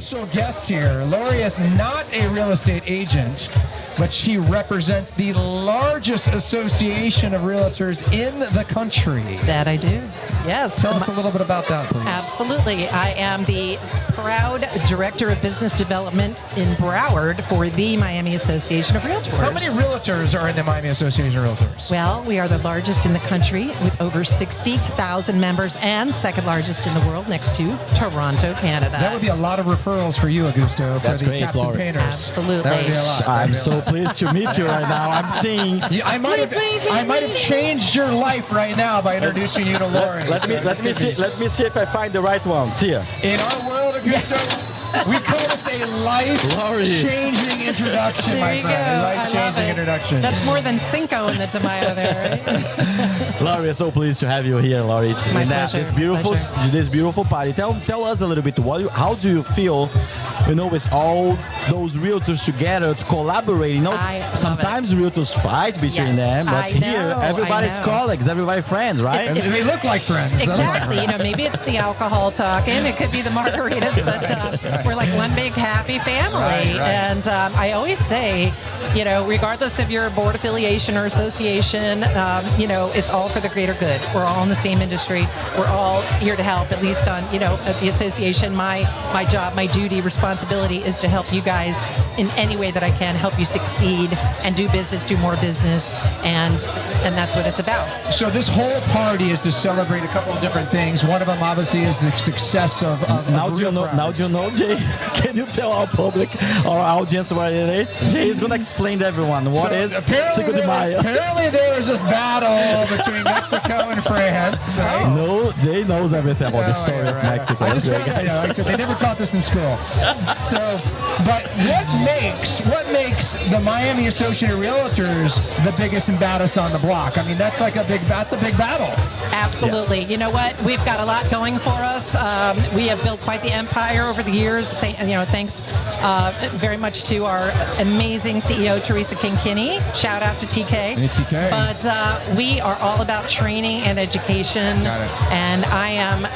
special guest here. Lori is not a real estate agent, but she represents the largest association of realtors in the country. That I do. Yes. Tell us a little bit about that, please. Absolutely. I am the proud Director of Business Development in Broward for the Miami Association of Realtors. How many realtors are in the Miami Association of Realtors? Well, we are the largest in the country with over 60,000 members and second largest in the world next to Toronto, Canada. That would be a lot of referrals for you, Augusto, for the great, Captain Lori. Painters. Absolutely. That would be a lot. I'm so pleased to meet you right now. I'm seeing. Yeah, I might have changed your life right now by introducing you to Lori. Let me see if I find the right one. See ya. In our world, Augusto, we call this a life-changing introduction, There my you friend. go. A I love life-changing it. introduction. That's more than Cinco in the DeMaio there, right? Laurie, I'm so pleased to have you here, Laurie. It's My in pleasure. this beautiful party. Tell us a little bit. How do you feel? With all those realtors together to collaborate. I love Sometimes realtors fight between them, but I know, here everybody's I know. colleagues, everybody friends, right? And they look like friends. Exactly. Maybe it's the alcohol talking. It could be the margaritas, but we're like one big happy family. Right. And I always say, regardless of your board affiliation or association, it's all for the greater good. We're all in the same industry. We're all here to help, at least on, at the association. My job, my duty, responsibility is to help you guys in any way that I can, help you succeed and do business, do more business. And that's what it's about. So this whole party is to celebrate a couple of different things. One of them, obviously, is the success of Now do you know, Jay? Can you tell our public, our audience what it is? Jay is going to explain to everyone what is Cinco de Mayo. Apparently there was this battle between Mexico and France. Right? No, Jay knows everything about the story of right. Mexico. I just Okay, found out, guys. like I said, they never taught this in school. So, but what makes the Miami Association of Realtors the biggest and baddest on the block? I mean, that's a big battle. Absolutely. Yes. You know what? We've got a lot going for us. We have built quite the empire over the years. Thanks very much to our amazing CEO, Teresa King-Kinney. Shout out to TK. Hey, TK. But we are all about training and education. Got it. And I am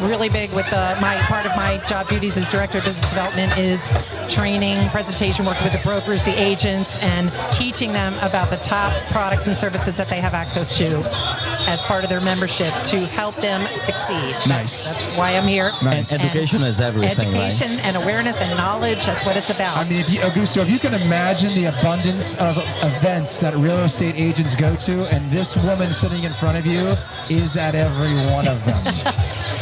really big with part of my job duties as Director of Business Development is training, presentation, working with the brokers, the agents, and teaching them about the top products and services that they have access to as part of their membership to help them succeed. Nice. That's why I'm here. Nice. And education is everything, Education and awareness and knowledge, that's what it's about. I mean, Augusto, if you can imagine the abundance of events that real estate agents go to, and this woman sitting in front of you is at every one of them.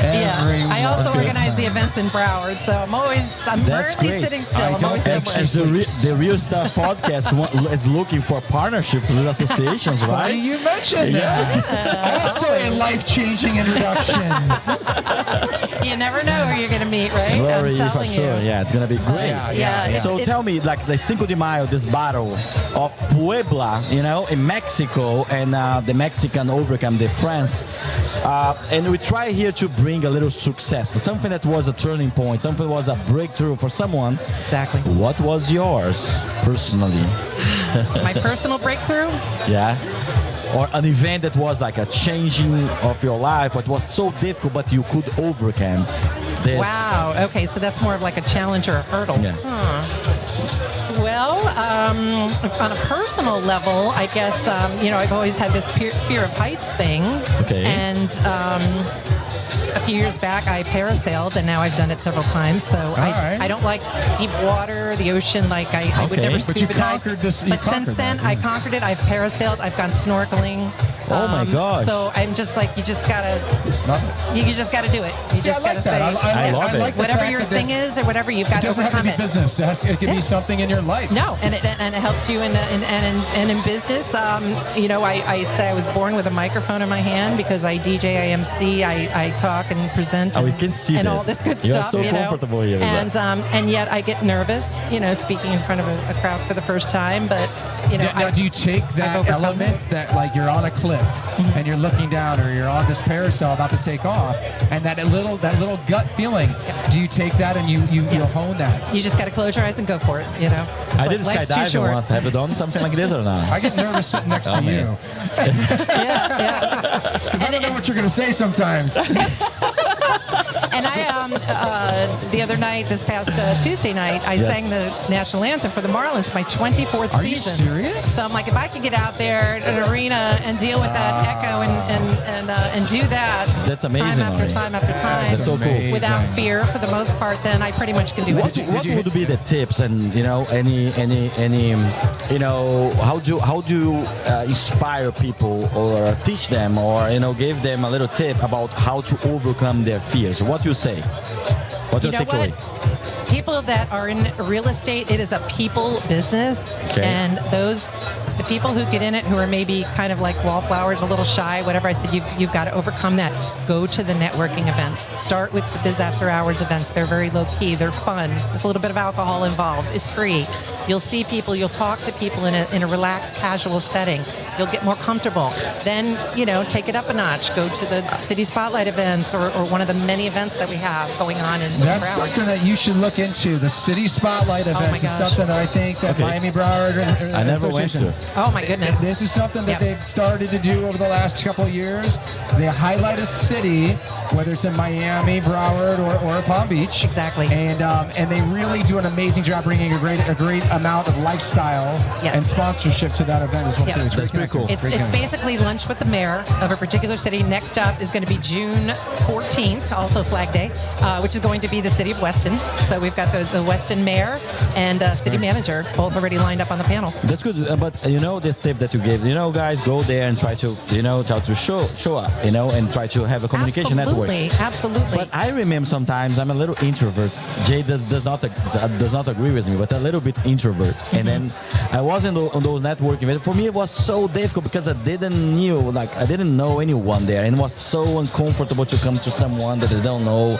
Yeah. I also Every organize one. the events in Broward, so I'm That's rarely great. sitting still. I I'm always don't somewhere. As the Real Stuff podcast is looking for partnership with associations, Funny right? you mentioned that. Also a life-changing introduction. You never know who you're going to meet, right? Lori, I'm for telling sure. you. Yeah, it's gonna be great. Yeah. So tell me, like the Cinco de Mayo, this battle of Puebla, in Mexico, and the Mexican overcome the France, and we try here to bring a little success, something that was a turning point, something that was a breakthrough for someone. Exactly. What was yours personally? My personal breakthrough? Yeah. Or an event that was like a changing of your life, what was so difficult, but you could overcome this. Wow. Okay, so that's more of like a challenge or a hurdle. Yeah. Well, on a personal level, I guess, I've always had this fear of heights thing. Okay. And a few years back, I parasailed, and now I've done it several times. So right. I don't like deep water, the ocean. Like I would Okay. never But you scuba dive. conquered this- you But since conquered then, that, I yeah. conquered it. I've parasailed. I've gone snorkeling. Oh my gosh. So I'm just like, you just gotta do it. You See, I just like gotta that. say, I love it. like the whatever fact your that thing is or whatever, you've got it to doesn't have to overcome be it. business. It could Yeah. be something in your life. No, and it helps you in business. I say I was born with a microphone in my hand because I DJ, I MC, I talk and present. Oh, and, we can see and this. all this good You're stuff. so comfortable here with And yet I get nervous, speaking in front of a crowd for the first time. But Now, do you take that overcome element that, like, you're on a cliff and you're looking down, or you're on this parasail about to take off, and that little gut feeling? Do you take that and you hone that? You just got to close your eyes and go for it. It's I like did life's too skydiving short. once. Have you done something like this or not? I get nervous sitting next to you Yeah. because I don't know what you're going to say sometimes. And the other night, this past Tuesday night, I sang the national anthem for the Marlins, my 24th Are you season. serious? So I'm like, if I could get out there in an arena and deal with that echo and do that That's amazing, time after Laurie. time after time, That's so cool. without fear for the most part, then I pretty much can do What, it. what would be the tips and any how do you inspire people or teach them or give them a little tip about how to overcome their fears? What you say? What You your know takeaway? what? People that are in real estate, it is a people business, Okay. and the people who get in it who are maybe kind of like wallflowers, a little shy, whatever. I said you've got to overcome that. Go to the networking events. Start with the Biz After Hours events. They're very low key. They're fun. There's a little bit of alcohol involved. It's free. You'll see people. You'll talk to people in a relaxed, casual setting. You'll get more comfortable. Then take it up a notch. Go to the City Spotlight events or one of the many events that we have going on in That's Broward. something that you should look into. The City Spotlight my events is gosh. something that I think that Okay. Miami Broward I never went Association- to. Oh my goodness. This is something that Yep. they've started to do over the last couple of years. They highlight a city, whether it's in Miami, Broward, or Palm Beach. Exactly. And they really do an amazing job bringing a great amount of lifestyle Yes. and sponsorship to that event as well. Yep. too. It's That's great pretty cool. connecting. It's Great connecting. basically lunch with the mayor of a particular city. Next up is going to be June 14th, also Flag Day, which is going to be the city of Weston. So we've got the Weston mayor and city manager both already lined up on the panel. That's good, but this tip that you gave, guys, go there and try to, try to show up, and try to have a communication network. Absolutely. But I remember sometimes I'm a little introvert. Jay does not agree with me, but a little bit introvert. And then I was on those networking events. For me, it was so difficult because I didn't know anyone there, and it was so uncomfortable to come to someone that I don't know.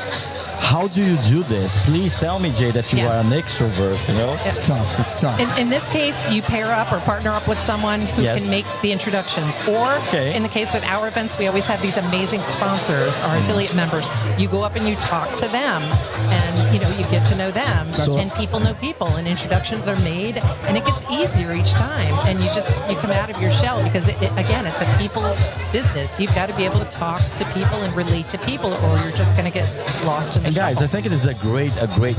How do you do this? Please tell me, Jay, that you Yes. are an extrovert. It's tough. It's tough. In this case, you pair up or partner up with someone who Yes. can make the introductions. Or Okay. in the case with our events, we always have these amazing sponsors, our affiliate members. You go up and you talk to them, and you get to know them. And people know people, and introductions are made, and it gets easier each time. And you come out of your shell because again, it's a people business. You've got to be able to talk to people and relate to people, or you're just going to get lost in the And guys, I think it is a great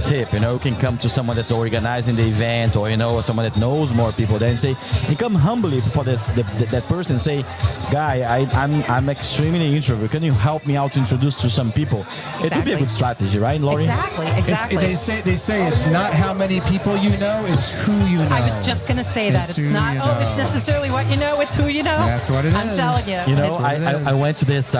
tip. You can come to someone that's organizing the event, or someone that knows more people. Then say, and come humbly for that person. And say, guy, I'm extremely introvert. Can you help me out to introduce to some people? It would be a good strategy, right, Laurie? Exactly. They say it's not how many people you know, it's who you know. I was just going to say that. It's It's who not you always know. necessarily what you know, it's who you know. That's what it I'm is. telling you. what it I is. went to this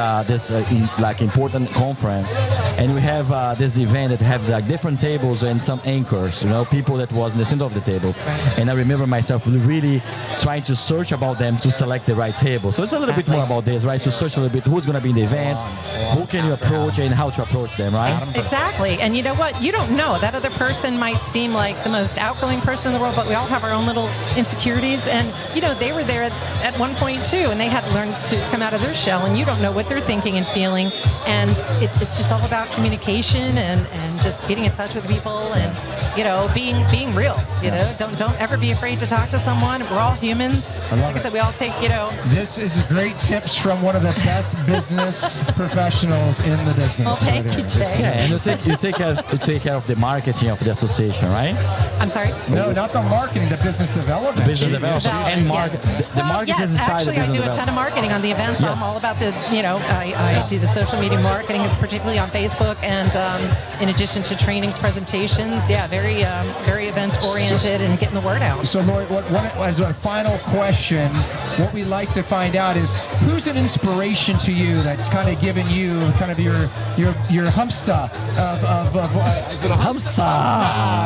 important conference, and we have this event that have different tables and some anchors, people that was in the center of the table. Right. And I remember myself really trying to search about them to select the right table. So it's a little bit more about this, right? To search a little bit who's going to be in the event, who can you approach, and how to approach them, right? Exactly. And you know what? You don't know. That other person might seem like the most outgoing person in the world, but we all have our own little insecurities. And, they were there at one point too, and they had to learn to come out of their shell, and you don't know what they're thinking and feeling. And it's just all about communication and just getting in touch with people and, being real. Don't ever be afraid to talk to someone. We're all humans. Like I said, we all take, This is great tips from one of the best business professionals in the business. Well, thank you, Jay. Yeah, and you take care of the marketing of the association, right? I'm sorry? No, not the marketing, the business development. Business development and market. Yes. The market Yes, is inside actually, the I business do a ton of marketing on the events. Yes. I'm all about I do the social media marketing, particularly on Facebook, and in addition to trainings, presentations. Yeah, very event-oriented and getting the word out. So, Lori, as a final question, what we like to find out is who's an inspiration to you that's kind of given you kind of your humpsa of is it a Hamsa.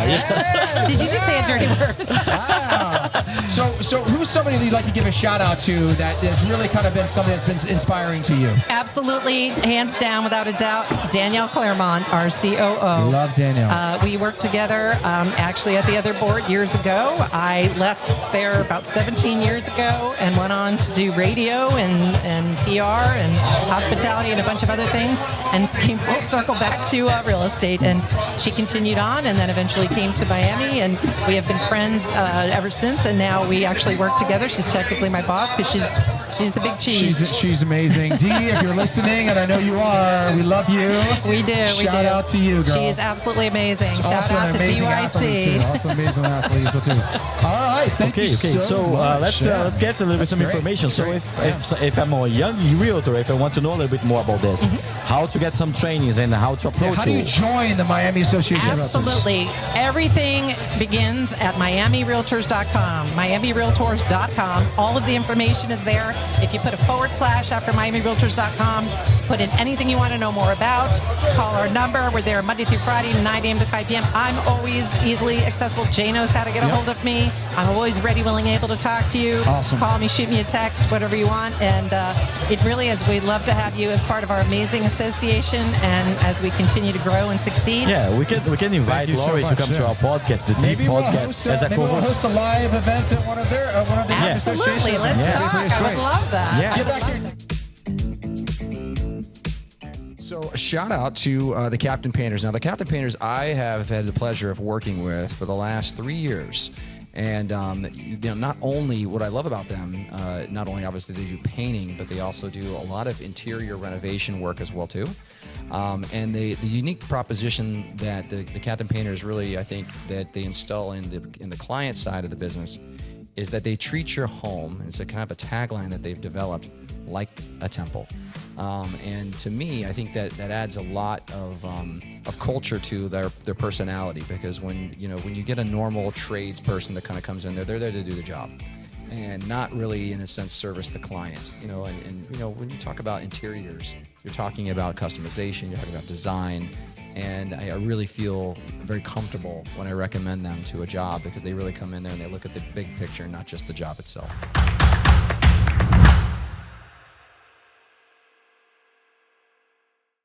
Yeah. Did you just say a dirty word? Wow. So who's somebody that you'd like to give a shout out to that has really kind of been something that's been inspiring to you? Absolutely, hands down, without a doubt, Danielle Claremont, our COO. Love Danielle. We worked together actually at the other board years ago. I left there about 17 years ago and went on to do radio and PR and hospitality and a bunch of other things, and came full circle back to real estate. And she continued on and then eventually came to Miami, and we have been friends ever since. And now we actually work together. She's technically my boss because she's the big cheese. She's amazing. Dee, if you're listening, and I know you are, we love you. We do. Shout out to you, girl. She is absolutely amazing. Shout Also out an to amazing athlete, too. DYC. Also amazing athlete, too. All right, thank you so much. Let's get a little bit some information. So if I'm a young realtor, if I want to know a little bit more about this, how to get some trainings and how to approach how do you join the Miami Association of Realtors? Absolutely. Everything begins at MiamiRealtors.com. MiamiRealtors.com. All of the information is there. If you put a / after MiamiRealtors.com, put in anything you want to know more about, call our number. We're there Monday through Friday, 9 a.m. to 5 p.m. I'm always easily accessible. Jay knows how to get a hold of me. I'm always ready, willing, able to talk to you. Awesome. Call me, shoot me a text, whatever you want. And it really is. We'd love to have you as part of our amazing association and as we continue to grow and succeed. Yeah, we can invite Lori to come to our podcast, the Deep Podcast, as a maybe we'll co-host. host a live event at one of the Absolutely. associations. Let's talk. That'd be I would great. love that. Yeah. Get back here. So a shout out to the Captain Painters. Now, the Captain Painters I have had the pleasure of working with for the last 3 years. And not only what I love about them, not only obviously they do painting, but they also do a lot of interior renovation work as well too. And the unique proposition that the Captain Painters really, I think, that they install in the client side of the business is that they treat your home. It's a kind of a tagline that they've developed like a temple. And to me, I think that adds a lot of culture to their personality, because when you get a normal tradesperson that kind of comes in there, they're there to do the job and not really, in a sense, service the client. And when you talk about interiors, you're talking about customization, you're talking about design. And I really feel very comfortable when I recommend them to a job, because they really come in there and they look at the big picture, not just the job itself.